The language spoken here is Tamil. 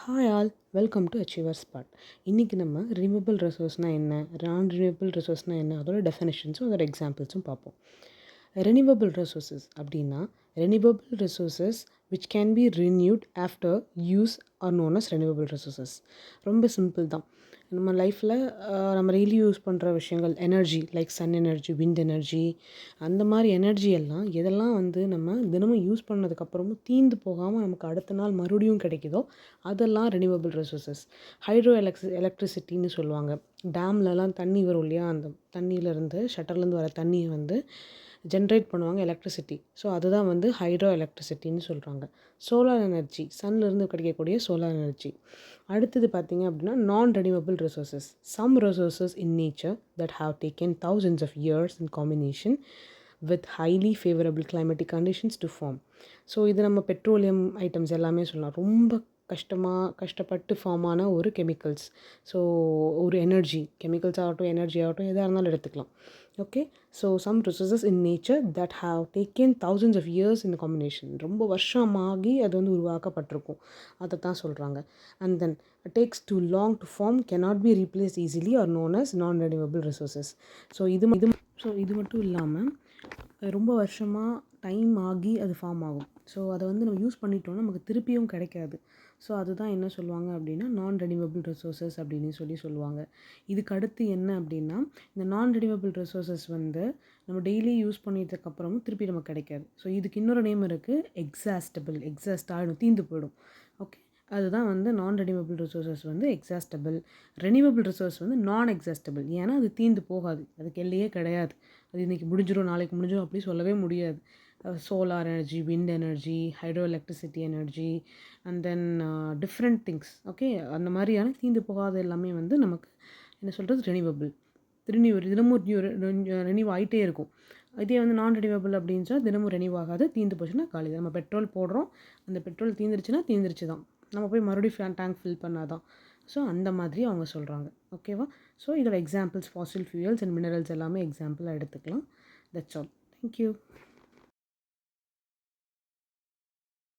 Hi all, welcome to achiever spot. இன்றைக்கி நம்ம ரினியூவபிள் ரிசோர்ஸ்னால் என்ன, நான் ரினியூவபிள் ரிசோர்ஸ்னால் என்ன, அதோட டெஃபினேஷன்ஸும் அதோட எக்ஸாம்பிள்ஸும் பார்ப்போம். ரினியூவபிள் ரிசோர்ஸஸ் அப்படின்னா renewable resources which can be renewed after use are known as renewable resources. ரொம்ப சிம்பிள் தான். நம்ம லைஃப்பில் நம்ம டெய்லி யூஸ் பண்ணுற விஷயங்கள் energy like sun energy, wind energy, அந்த மாதிரி எனர்ஜி எல்லாம் எதெல்லாம் நம்ம தினமும் யூஸ் பண்ணதுக்கப்புறமும் தீந்து போகாமல் நமக்கு அடுத்த நாள் மறுபடியும் கிடைக்குதோ அதெல்லாம் ரினியூவபிள் ரிசோர்ஸஸ். ஹைட்ரோ எலக்ட்ரிசிட்டின்னு சொல்லுவாங்க. டேம்லலாம் தண்ணி வரும் இல்லையா, அந்த தண்ணியிலேருந்து ஷட்டர்லேருந்து வர தண்ணியை ஜென்ரேட் பண்ணுவாங்க எலக்ட்ரிசிட்டி. ஸோ அதுதான் ஹைட்ரோ எலக்ட்ரிசிட்டின்னு சொல்கிறாங்க. சோலார் எனர்ஜி, சன்லேருந்து கிடைக்கக்கூடிய சோலார் எனர்ஜி. அடுத்தது பார்த்திங்க அப்படின்னா non renewable resources. Some resources in nature that have taken thousands of years in combination with highly favorable climatic conditions to form. So இது நம்ம பெட்ரோலியம் ஐட்டம்ஸ் எல்லாமே சொல்லலாம். ரொம்ப கஷ்டப்பட்டு ஃபார்ம் ஆன ஒரு கெமிக்கல்ஸ். ஸோ ஒரு எனர்ஜி, கெமிக்கல்ஸ் ஆகட்டும், எனர்ஜி ஆகட்டும், எதாக இருந்தாலும் எடுத்துக்கலாம். Okay, so some resources in nature that have taken thousands of years in combination. ரொம்ப வருஷமாகி அது உருவாக்கப்பட்டிருக்கும், அதை தான் சொல்கிறாங்க. And then takes too long to form, cannot be replaced easily or known as non-renewable resources. So இது மட்டும் இல்லாமல் ரொம்ப வருஷமாக டைம் ஆகி அது ஃபார்ம் ஆகும். ஸோ அதை நம்ம யூஸ் பண்ணிட்டோம்னா நமக்கு திருப்பியும் கிடைக்காது. ஸோ அதுதான் என்ன சொல்லுவாங்க அப்படின்னா நான் ரெனியூவபிள் ரிசோர்ஸஸ் அப்படின்னு சொல்லுவாங்க. இதுக்கு அடுத்து என்ன அப்படின்னா, இந்த நான் ரெனியூவபிள் ரிசோர்ஸஸ் நம்ம டெய்லி யூஸ் பண்ணிட்டதுக்கப்புறமும் திருப்பி நமக்கு கிடைக்காது. ஸோ இதுக்கு இன்னொரு நேம் இருக்குது, எக்ஸாஸ்டபிள். எக்ஸாஸ்ட் ஆகிடும், தீந்து போயிடும். ஓகே, அதுதான் non renewable resources exhaustible. Renewable resource non exhaustible. ஏன்னா அது தீந்து போகாது, அதுக்கு எல்லையே கிடையாது. அது இன்றைக்கி முடிஞ்சிடும், நாளைக்கு முடிஞ்சிடும் அப்படி சொல்லவே முடியாது. Solar energy, wind energy, hydro electricity energy, and then different things. Okay, அந்த மாதிரியான தீந்து போகாத எல்லாமே நமக்கு என்ன சொல்கிறது, ரெனியூவபிள். தினமும் ரெனியூவ் ஆகிட்டே இருக்கும். இதே நான் ரெனியூவபிள் அப்படின்னா தினமும் ரெனியூவ் ஆகாது, தீந்து போச்சுன்னா காலி தான். நம்ம பெட்ரோல் போடுறோம், அந்த பெட்ரோல் தீந்துருச்சுன்னா தீந்துருச்சு தான், நம்ம போய் மறுபடியும் டேங்க் ஃபில் பண்ணாதான். ஸோ அந்த மாதிரி அவங்க சொல்கிறாங்க. ஓகேவா? ஸோ இதோட examples fossil fuels and minerals எல்லாமே எக்ஸாம்பிளாக எடுத்துக்கலாம். That's all. தேங்க்யூ.